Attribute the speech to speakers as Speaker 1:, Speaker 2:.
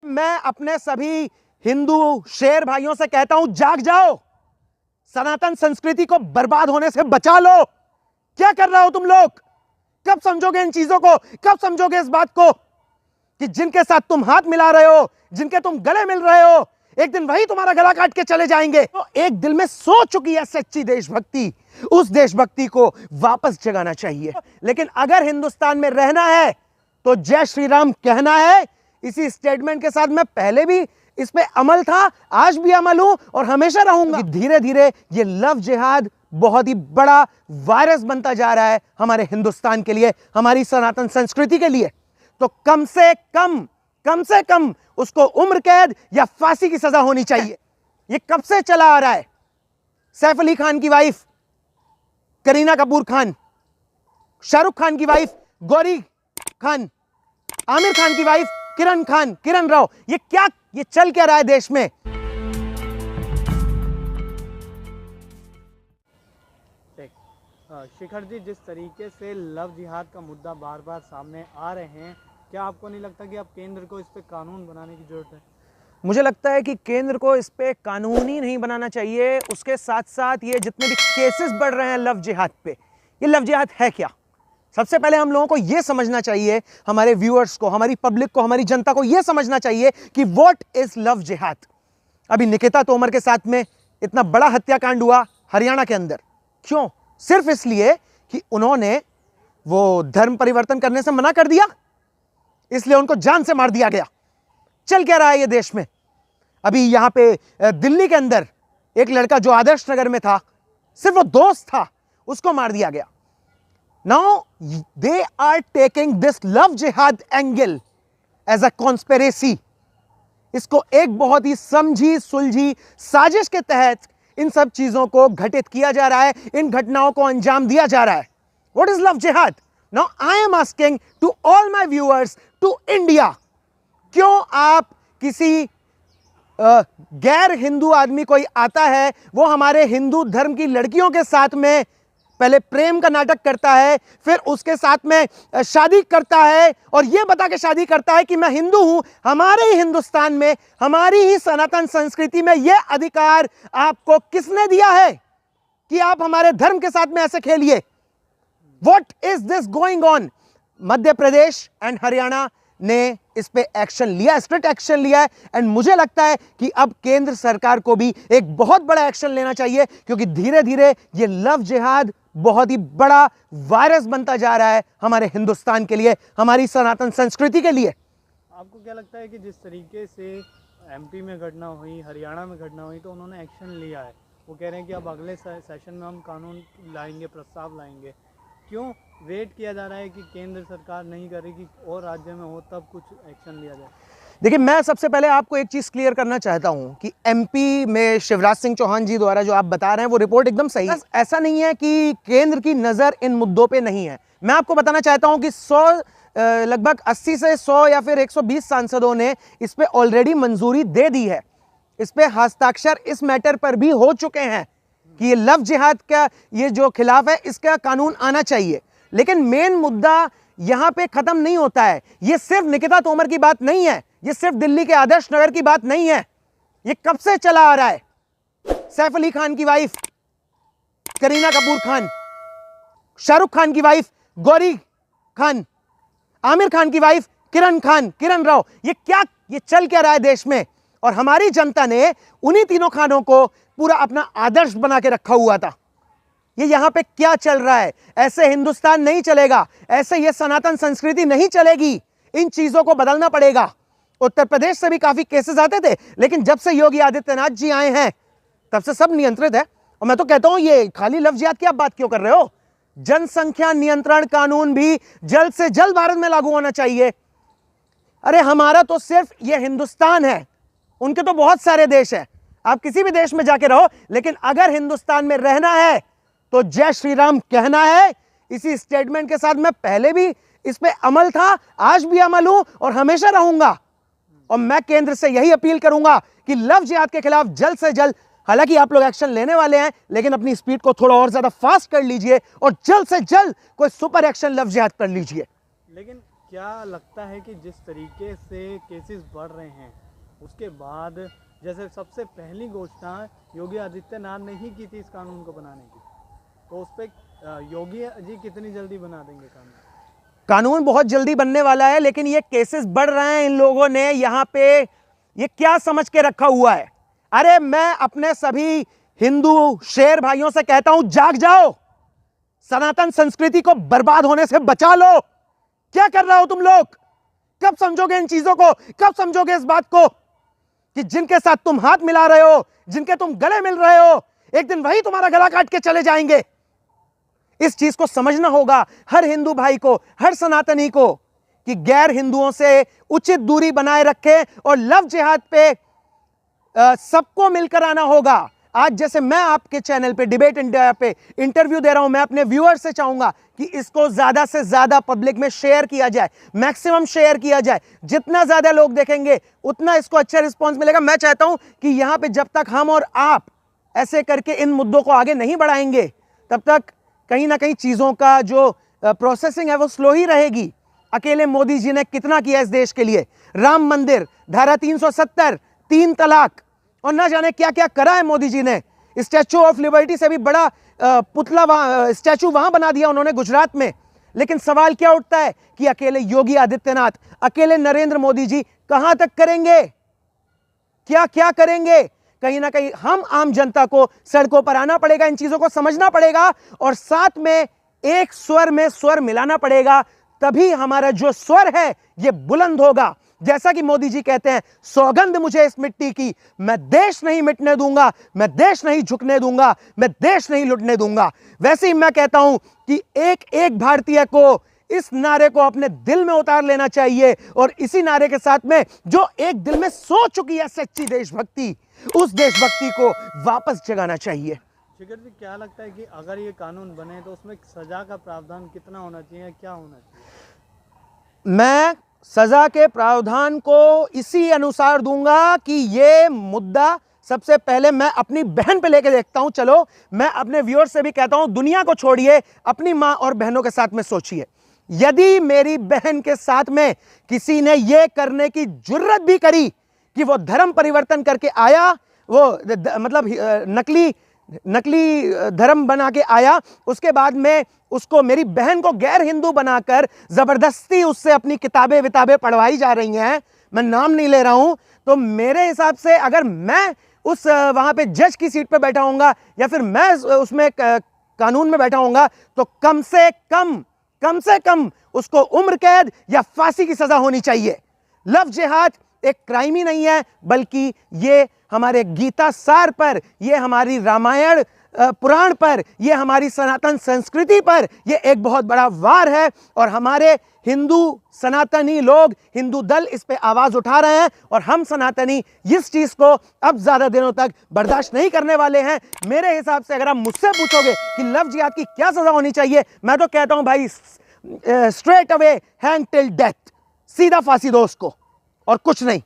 Speaker 1: मैं अपने सभी हिंदू शेर भाइयों से कहता हूं, जाग जाओ, सनातन संस्कृति को बर्बाद होने से बचा लो। क्या कर रहे हो तुम लोग? कब समझोगे इन चीजों को? कब समझोगे इस बात को कि जिनके साथ तुम हाथ मिला रहे हो, जिनके तुम गले मिल रहे हो, एक दिन वही तुम्हारा गला काट के चले जाएंगे। तो एक दिल में सो चुकी है सच्ची देशभक्ति, उस देशभक्ति को वापस जगाना चाहिए। लेकिन अगर हिंदुस्तान में रहना है तो जय श्री राम कहना है। इसी स्टेटमेंट के साथ मैं पहले भी इस पे अमल था, आज भी अमल हूं और हमेशा रहूंगा। धीरे धीरे ये लव जिहाद बहुत ही बड़ा वायरस बनता जा रहा है हमारे हिंदुस्तान के लिए, हमारी सनातन संस्कृति के लिए। तो कम से कम उसको उम्र कैद या फांसी की सजा होनी चाहिए। ये कब से चला आ रहा है? सैफ अली खान की वाइफ करीना कपूर खान, शाहरुख खान की वाइफ गौरी खान, आमिर खान की वाइफ किरण राव, ये चल क्या रहा है देश में?
Speaker 2: शिखर जी, जिस तरीके से लव जिहाद का मुद्दा बार बार सामने आ रहे हैं, क्या आपको नहीं लगता कि अब केंद्र को इस पे कानून बनाने की जरूरत है?
Speaker 1: मुझे लगता है कि केंद्र को इस पे कानून ही नहीं बनाना चाहिए, उसके साथ साथ ये जितने भी केसेस बढ़ रहे हैं लव जिहाद पे, ये लव जिहाद है क्या? सबसे पहले हम लोगों को यह समझना चाहिए, हमारे व्यूअर्स को, हमारी पब्लिक को, हमारी जनता को यह समझना चाहिए कि व्हाट इज लव जिहाद। अभी निकिता तोमर के साथ में इतना बड़ा हत्याकांड हुआ हरियाणा के अंदर, क्यों? सिर्फ इसलिए कि उन्होंने वो धर्म परिवर्तन करने से मना कर दिया, इसलिए उनको जान से मार दिया गया। चल क्या रहा है ये देश में? अभी यहां पे दिल्ली के अंदर एक लड़का जो आदर्श नगर में था, सिर्फ वो दोस्त था, उसको मार दिया गया। Now they are taking this love jihad angle as a conspiracy. इसको एक बहुत ही समझी सुलझी साजिश के तहत इन सब चीजों को घटित किया जा रहा है, इन घटनाओं को अंजाम दिया जा रहा है। What is love jihad? Now I am asking to all my viewers, to India, क्यों आप किसी गैर हिंदू आदमी कोई आता है, वो हमारे हिंदू धर्म की लड़कियों के साथ में पहले प्रेम का नाटक करता है, फिर उसके साथ में शादी करता है और यह बता के शादी करता है कि मैं हिंदू हूं। हमारे ही हिंदुस्तान में, हमारी ही सनातन संस्कृति में यह अधिकार आपको किसने दिया है कि आप हमारे धर्म के साथ में ऐसे खेलिए? What is this going on? Madhya Pradesh and Haryana ने इस पे एक्शन लिया, स्ट्रिक्ट एक्शन लिया है, एंड मुझे लगता है कि अब केंद्र सरकार को भी एक बहुत बड़ा एक्शन लेना चाहिए, क्योंकि धीरे धीरे ये लव जिहाद बहुत ही बड़ा वायरस बनता जा रहा है हमारे हिंदुस्तान के लिए, हमारी सनातन संस्कृति के लिए।
Speaker 2: आपको क्या लगता है कि जिस तरीके से एमपी में घटना हुई, हरियाणा में घटना हुई, तो उन्होंने एक्शन लिया है, वो कह रहे हैं कि अब अगले सेशन में हम कानून लाएंगे, प्रस्ताव लाएंगे, क्यों वेट किया जा रहा है कि केंद्र सरकार नहीं करेगी और राज्य में हो तब कुछ एक्शन लिया जाए?
Speaker 1: देखिए, मैं सबसे पहले आपको एक चीज़ क्लियर करना चाहता हूं कि एमपी में शिवराज सिंह चौहान जी द्वारा जो आप बता रहे हैं वो रिपोर्ट एकदम सही है। ऐसा नहीं है कि केंद्र की नज़र इन मुद्दों पे नहीं है। मैं आपको बताना चाहता हूं कि लगभग 80 से 100 या फिर 120 सांसदों ने इस पे ऑलरेडी मंजूरी दे दी है, इस पे हस्ताक्षर इस मैटर पर भी हो चुके हैं कि ये लव जिहाद का ये जो खिलाफ है, इसका कानून आना चाहिए। लेकिन मेन मुद्दा यहां पे खत्म नहीं होता है। ये सिर्फ निकिता तोमर की बात नहीं है, ये सिर्फ दिल्ली के आदर्श नगर की बात नहीं है, ये कब से चला आ रहा है। सैफ अली खान की वाइफ करीना कपूर खान, शाहरुख खान की वाइफ गौरी खान, आमिर खान की वाइफ किरण राव, ये चल क्या रहा है देश में? और हमारी जनता ने उन्हीं तीनों खानों को पूरा अपना आदर्श बना के रखा हुआ था। ये यहां पे क्या चल रहा है? ऐसे हिंदुस्तान नहीं चलेगा, ऐसे ये सनातन संस्कृति नहीं चलेगी। इन चीजों को बदलना पड़ेगा। उत्तर प्रदेश से भी काफी केसेस आते थे, लेकिन जब से योगी आदित्यनाथ जी आए हैं तब से सब नियंत्रित है। और मैं तो कहता हूं, ये खाली लव जिहाद की आप बात क्यों कर रहे हो? जनसंख्या नियंत्रण कानून भी जल्द से जल्द भारत में लागू होना चाहिए। अरे हमारा तो सिर्फ ये हिंदुस्तान है, उनके तो बहुत सारे देश हैं। आप किसी भी देश में जाके रहो, लेकिन अगर हिंदुस्तान में रहना है तो जय श्री राम कहना है। इसी स्टेटमेंट के साथ मैं पहले भी इस पे अमल था, आज भी अमल हूं और हमेशा रहूंगा। और मैं केंद्र से यही अपील करूंगा कि लव जिहाद के खिलाफ जल्द से जल्द, हालांकि आप लोग एक्शन लेने वाले हैं, लेकिन अपनी स्पीड को थोड़ा और ज्यादा फास्ट कर लीजिए और जल्द से जल्द कोई सुपर एक्शन लव जिहाद कर लीजिए।
Speaker 2: लेकिन क्या लगता है कि जिस तरीके से केसेस बढ़ रहे हैं उसके बाद, जैसे सबसे पहली घोषणा योगी आदित्यनाथ ने ही की थी इस कानून को बनाने की, तो उस पर योगी जी कितनी जल्दी बना देंगे कानून?
Speaker 1: कानून बहुत जल्दी बनने वाला है, लेकिन ये केसेस बढ़ रहे हैं। इन लोगों ने यहां पे ये क्या समझ के रखा हुआ है? अरे मैं अपने सभी हिंदू शेर भाइयों से कहता हूं, जाग जाओ, सनातन संस्कृति को बर्बाद होने से बचा लो। क्या कर रहे हो तुम लोग? कब समझोगे इन चीजों को? कब समझोगे इस बात को कि जिनके साथ तुम हाथ मिला रहे हो, जिनके तुम गले मिल रहे हो, एक दिन वही तुम्हारा गला काट के चले जाएंगे। इस चीज को समझना होगा हर हिंदू भाई को, हर सनातनी को, कि गैर हिंदुओं से उचित दूरी बनाए रखें और लव जिहाद पे सबको मिलकर आना होगा। आज जैसे मैं आपके चैनल पे डिबेट इंडिया पे इंटरव्यू दे रहा हूं, मैं अपने व्यूअर्स से चाहूंगा कि इसको ज्यादा से ज्यादा पब्लिक में शेयर किया जाए, मैक्सिमम शेयर किया जाए। जितना ज्यादा लोग देखेंगे उतना इसको अच्छा रिस्पांस मिलेगा। मैं चाहता हूं कि यहां पे जब तक हम और आप ऐसे करके इन मुद्दों को आगे नहीं बढ़ाएंगे, तब तक कहीं ना कहीं चीजों का जो प्रोसेसिंग है वो स्लो ही रहेगी। अकेले मोदी जी ने कितना किया इस देश के लिए? राम मंदिर, धारा 370, 3 तलाक और ना जाने क्या क्या करा है मोदी जी ने। स्टैचू ऑफ लिबर्टी से भी बड़ा पुतला स्टैचू वहां बना दिया उन्होंने गुजरात में। लेकिन सवाल क्या उठता है कि अकेले योगी आदित्यनाथ, अकेले नरेंद्र मोदी जी कहां तक करेंगे? क्या क्या करेंगे? कहीं ना कहीं हम आम जनता को सड़कों पर आना पड़ेगा, इन चीजों को समझना पड़ेगा और साथ में एक स्वर में स्वर मिलाना पड़ेगा। तभी हमारा जो स्वर है ये बुलंद होगा। जैसा कि मोदी जी कहते हैं, सौगंध मुझे इस मिट्टी की, मैं देश नहीं मिटने दूंगा, मैं देश नहीं झुकने दूंगा, मैं देश नहीं लुटने दूंगा। वैसे ही मैं कहता हूं कि एक एक भारतीय को इस नारे को अपने दिल में उतार लेना चाहिए और इसी नारे के साथ में जो एक दिल में सो चुकी है सच्ची देशभक्ति, उस देशभक्ति को वापस जगाना चाहिए।
Speaker 2: शिखर जी, क्या लगता है कि अगर ये कानून बने तो उसमें सजा का प्रावधान कितना होना चाहिए, क्या होना चाहिए?
Speaker 1: मैं सजा के प्रावधान को इसी अनुसार दूंगा कि ये मुद्दा सबसे पहले मैं अपनी बहन पे लेके देखता हूं। चलो, मैं अपने व्यूअर्स से भी कहता हूं, दुनिया को छोड़िए, अपनी मां और बहनों के साथ में सोचिए। यदि मेरी बहन के साथ में किसी ने यह करने की जुर्रत भी करी कि वो धर्म परिवर्तन करके आया, वो मतलब नकली धर्म बना के आया, उसके बाद में उसको, मेरी बहन को गैर हिंदू बनाकर जबरदस्ती उससे अपनी किताबें विताबें पढ़वाई जा रही हैं, मैं नाम नहीं ले रहा हूं, तो मेरे हिसाब से अगर मैं उस वहां पे जज की सीट पे बैठा होऊंगा या फिर मैं उसमें कानून में बैठा होऊंगा, तो कम से कम उसको उम्र कैद या फांसी की सजा होनी चाहिए। लव जिहाद एक क्राइम ही नहीं है, बल्कि ये हमारे गीता सार पर, ये हमारी रामायण पुराण पर, ये हमारी सनातन संस्कृति पर ये एक बहुत बड़ा वार है। और हमारे हिंदू सनातनी लोग, हिंदू दल इस पे आवाज उठा रहे हैं और हम सनातनी इस चीज को अब ज्यादा दिनों तक बर्दाश्त नहीं करने वाले हैं। मेरे हिसाब से अगर आप मुझसे पूछोगे कि लव जिहाद की क्या सजा होनी चाहिए, मैं तो कहता हूं भाई, straight away hang till death, सीधा फांसी दो उसको और कुछ नहीं।